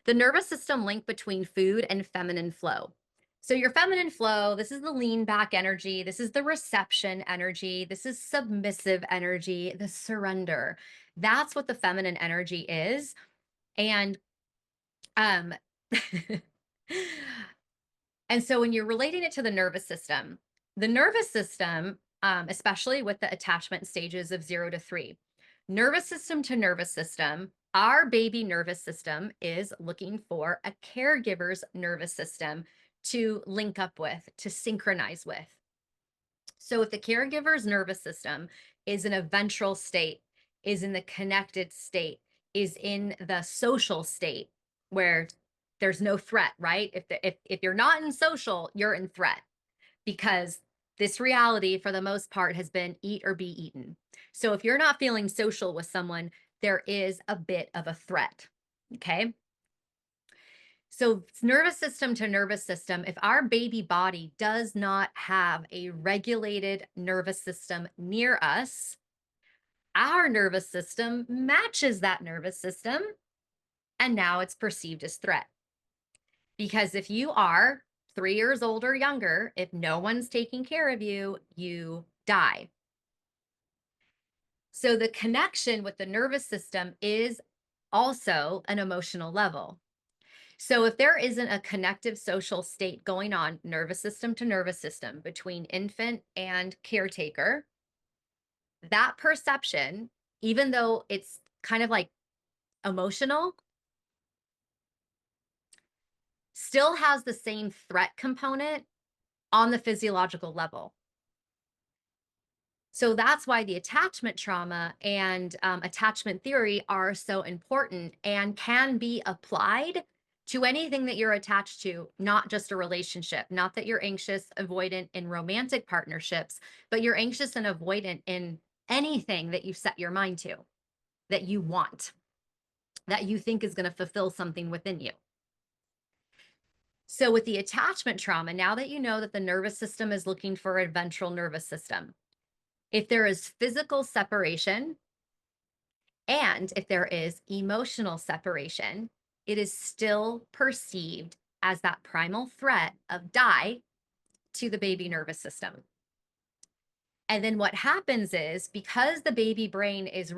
The nervous system link between food and feminine flow. So, your feminine flow, this is the lean back energy. This is the reception energy. This is submissive energy, the surrender. That's what the feminine energy is. And, um, and so when you're relating it to the nervous system, especially with the attachment stages of 0 to 3, nervous system to nervous system, our baby nervous system is looking for a caregiver's nervous system to link up with, to synchronize with. So if the caregiver's nervous system is in a ventral state, is in the connected state, is in the social state where there's no threat, right? If you're not in social, you're in threat because this reality for the most part has been eat or be eaten. So if you're not feeling social with someone, there is a bit of a threat. Okay? So, nervous system to nervous system, if our baby body does not have a regulated nervous system near us, our nervous system matches that nervous system, and now it's perceived as threat. Because if you are 3 years old or younger, if no one's taking care of you, you die. So, the connection with the nervous system is also an emotional level. So, if there isn't a connective social state going on, nervous system to nervous system, between infant and caretaker, that perception, even though it's kind of like emotional, still has the same threat component on the physiological level. So that's why the attachment trauma and attachment theory are so important and can be applied to anything that you're attached to, not just a relationship. Not that you're anxious, avoidant in romantic partnerships, but you're anxious and avoidant in anything that you set your mind to, that you want, that you think is going to fulfill something within you. So, with the attachment trauma, now that you know that the nervous system is looking for a ventral nervous system, if there is physical separation and if there is emotional separation, it is still perceived as that primal threat of die to the baby nervous system. And then what happens is because the baby brain is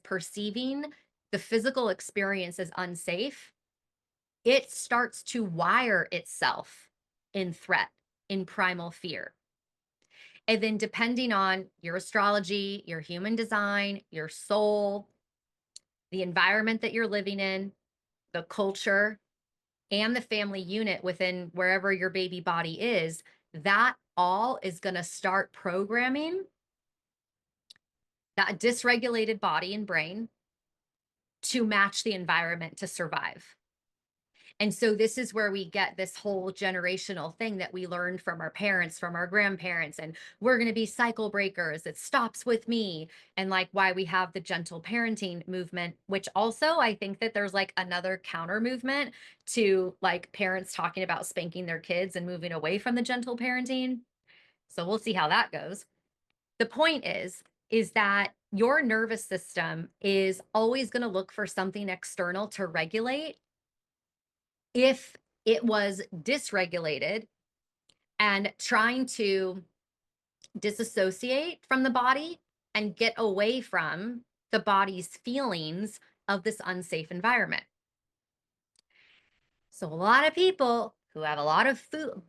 perceiving the physical experience as unsafe, it starts to wire itself in threat, in primal fear. And then, depending on your astrology, your human design, your soul, the environment that you're living in, the culture, and the family unit within wherever your baby body is, that all is going to start programming that dysregulated body and brain to match the environment to survive. And so this is where we get this whole generational thing that we learned from our parents, from our grandparents, and we're going to be cycle breakers. It stops with me. And like why we have the gentle parenting movement, which also I think that there's like another counter movement to like parents talking about spanking their kids and moving away from the gentle parenting. So we'll see how that goes. The point is that your nervous system is always going to look for something external to regulate if it was dysregulated and trying to disassociate from the body and get away from the body's feelings of this unsafe environment. So, a lot of people who have a lot of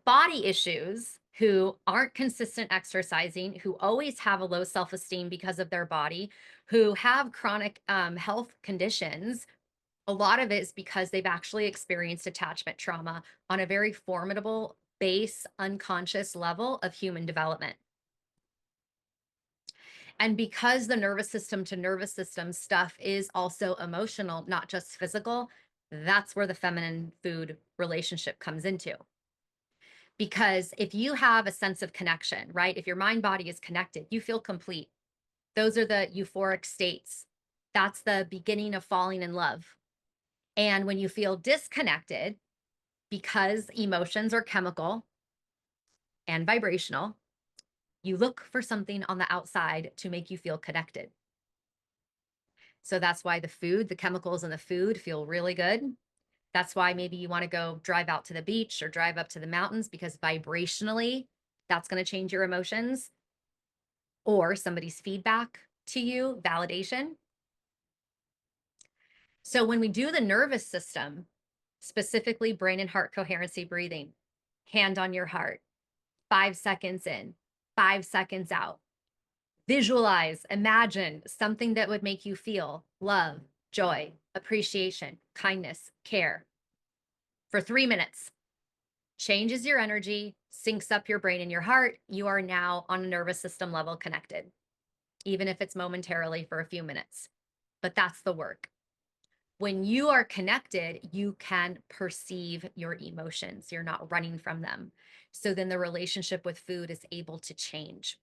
body issues, who aren't consistent exercising, who always have a low self esteem because of their body, who have chronic health conditions, a lot of it is because they've actually experienced attachment trauma on a very formidable base unconscious level of human development. And because the nervous system to nervous system stuff is also emotional, not just physical, that's where the feminine food relationship comes into. Because if you have a sense of connection, right? If your mind body is connected, you feel complete. Those are the euphoric states. That's the beginning of falling in love. And when you feel disconnected, because emotions are chemical and vibrational, you look for something on the outside to make you feel connected. So that's why the chemicals in the food feel really good. That's why maybe you want to go drive out to the beach or drive up to the mountains because vibrationally, that's going to change your emotions or somebody's feedback to you, validation. So when we do the nervous system, specifically brain and heart coherency breathing, hand on your heart, 5 seconds in, 5 seconds out. Visualize, imagine something that would make you feel love, joy, appreciation, kindness, care for 3 minutes. Changes your energy, syncs up your brain and your heart. You are now on a nervous system level connected, even if it's momentarily for a few minutes. But that's the work. When you are connected, you can perceive your emotions. You're not running from them. So then the relationship with food is able to change.